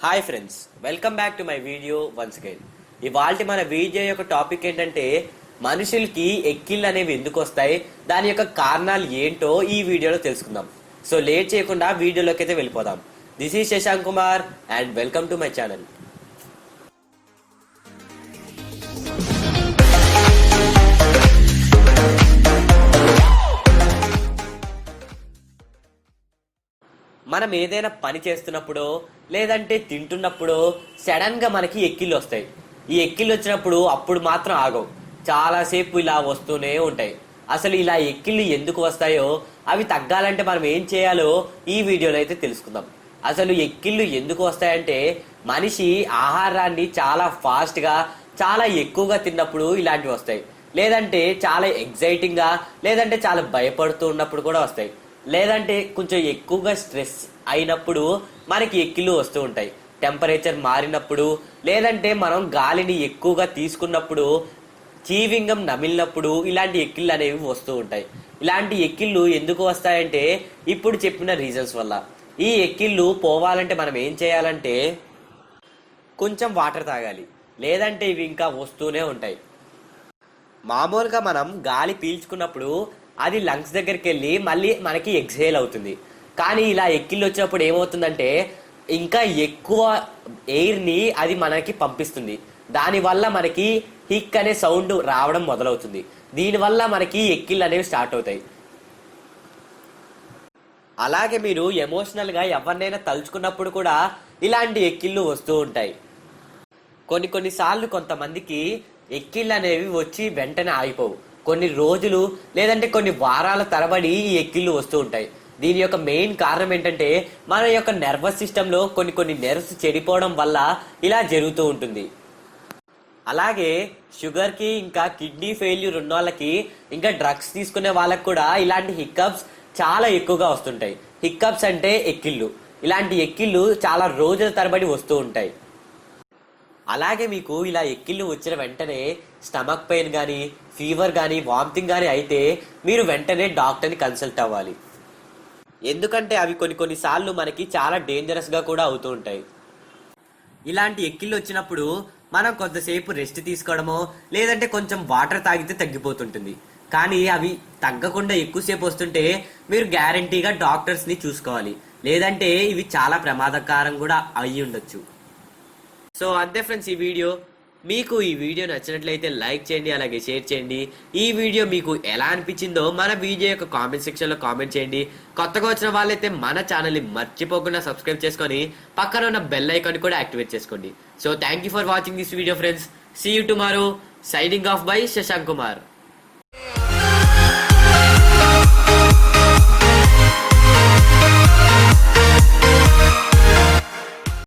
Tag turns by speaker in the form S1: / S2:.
S1: Hi friends, welcome back to my video once again. ఇవాల్టి మన video యొక్క topic ఏంటంటే మనుషులకి ఎక్కిళ్ళు అనేవి ఎందుకు వస్తాయి, దాని యొక్క కారణాలు ఏంటో ఈ వీడియోలో తెలుసుకుందాం. సో లేట్ చేయకుండా వీడియోలోకి అయితే వెళ్ళిపోదాం. This is Shashank Kumar and welcome to my channel. మనం ఏదైనా పని చేస్తున్నప్పుడు లేదంటే తింటున్నప్పుడు సడన్ గా మనకి ఎక్కిళ్ళు వస్తాయి. ఈ ఎక్కిళ్ళు వచ్చినప్పుడు అప్పుడు మాత్రం ఆగవు, చాలాసేపు ఇలా వస్తూనే ఉంటాయి. అసలు ఇలా ఎక్కిళ్ళు ఎందుకు వస్తాయో, అవి తగ్గాలంటే మనం ఏం చేయాలో ఈ వీడియోలో అయితే తెలుసుకుందాం. అసలు ఎక్కిళ్ళు ఎందుకు వస్తాయంటే మనిషి ఆహారాన్ని చాలా ఫాస్ట్ గా చాలా ఎక్కువగా తిన్నప్పుడు ఇలాంటివి వస్తాయి. లేదంటే చాలా ఎగ్జైటింగ్ గా లేదంటే చాలా భయపడుతూ ఉన్నప్పుడు కూడా వస్తాయి. లేదంటే కొంచెం ఎక్కువగా స్ట్రెస్ అయినప్పుడు మనకి ఎక్కిళ్ళు వస్తూ ఉంటాయి. టెంపరేచర్ మారినప్పుడు, లేదంటే మనం గాలిని ఎక్కువగా తీసుకున్నప్పుడు, చీవింగం నమిలినప్పుడు ఇలాంటి ఎక్కిళ్ళు అనేవి వస్తూ ఉంటాయి. ఇలాంటి ఎక్కిళ్ళు ఎందుకు వస్తాయంటే ఇప్పుడు చెప్పిన రీజన్స్ వల్ల. ఈ ఎక్కిళ్ళు పోవాలంటే మనం ఏం చేయాలంటే కొంచెం వాటర్ తాగాలి, లేదంటే ఇవి ఇంకా వస్తూనే ఉంటాయి. మామూలుగా మనం గాలి పీల్చుకున్నప్పుడు అది లంగ్స్ దగ్గరికి వెళ్ళి మళ్ళీ మనకి ఎక్స్హేల్ అవుతుంది. కానీ ఇలా ఎక్కిళ్ళు వచ్చినప్పుడు ఏమవుతుందంటే ఇంకా ఎక్కువ ఎయిర్ని అది మనకి పంపిస్తుంది. దానివల్ల మనకి హిక్ అనే సౌండ్ రావడం మొదలవుతుంది. దీనివల్ల మనకి ఎక్కిళ్ళు అనేవి స్టార్ట్ అవుతాయి. అలాగే మీరు ఎమోషనల్గా ఎవరినైనా తలుచుకున్నప్పుడు కూడా ఇలాంటి ఎక్కిళ్ళు వస్తూ ఉంటాయి. కొన్నిసార్లు కొంతమందికి ఎక్కిళ్ళు అనేవి వచ్చి వెంటనే ఆగిపోవు. కొన్ని రోజులు లేదంటే కొన్ని వారాల తరబడి ఈ ఎక్కిళ్ళు వస్తూ ఉంటాయి. దీని యొక్క మెయిన్ కారణం ఏంటంటే మన యొక్క నర్వస్ సిస్టంలో కొన్ని నెర్వ్స్ చెడిపోవడం వల్ల ఇలా జరుగుతూ ఉంటుంది. అలాగే షుగర్కి ఇంకా కిడ్నీ ఫెయిల్యూర్ ఉన్న వాళ్ళకి ఇంకా డ్రగ్స్ తీసుకునే వాళ్ళకి కూడా ఇలాంటి హిక్కప్స్ చాలా ఎక్కువగా వస్తుంటాయి. హిక్కప్స్ అంటే ఎక్కిళ్ళు. ఇలాంటి ఎక్కిళ్ళు చాలా రోజుల తరబడి వస్తూ ఉంటాయి. అలాగే మీకు ఇలా ఎక్కిళ్ళు వచ్చిన వెంటనే స్టమక్ పెయిన్ కానీ, ఫీవర్ కానీ, వామిటింగ్ కానీ అయితే మీరు వెంటనే డాక్టర్ని కన్సల్ట్ అవ్వాలి. ఎందుకంటే అవి కొన్నిసార్లు మనకి చాలా డేంజరస్గా కూడా అవుతూ ఉంటాయి. ఇలాంటి ఎక్కిళ్ళు వచ్చినప్పుడు మనం కొంతసేపు రెస్ట్ తీసుకోవడమో లేదంటే కొంచెం వాటర్ తాగితే తగ్గిపోతుంటుంది. కానీ అవి తగ్గకుండా ఎక్కువసేపు వస్తుంటే మీరు గ్యారంటీగా డాక్టర్స్ని చూసుకోవాలి, లేదంటే ఇవి చాలా ప్రమాదకరం కూడా అయ్యి ఉండొచ్చు. సో అంతే ఫ్రెండ్స్, ఈ వీడియో మీకు ఈ వీడియో నచ్చినట్లయితే లైక్ చేయండి, అలాగే షేర్ చేయండి. ఈ వీడియో మీకు ఎలా అనిపించిందో మన వీడియో యొక్క కామెంట్ సెక్షన్లో కామెంట్ చేయండి. కొత్తగా వచ్చిన వాళ్ళైతే మన ఛానల్ని మర్చిపోకుండా సబ్స్క్రైబ్ చేసుకొని పక్కన ఉన్న బెల్ ఐకాన్ కూడా యాక్టివేట్ చేసుకోండి. So thank you for watching this video friends. See you tomorrow. Signing off by Shashank Kumar.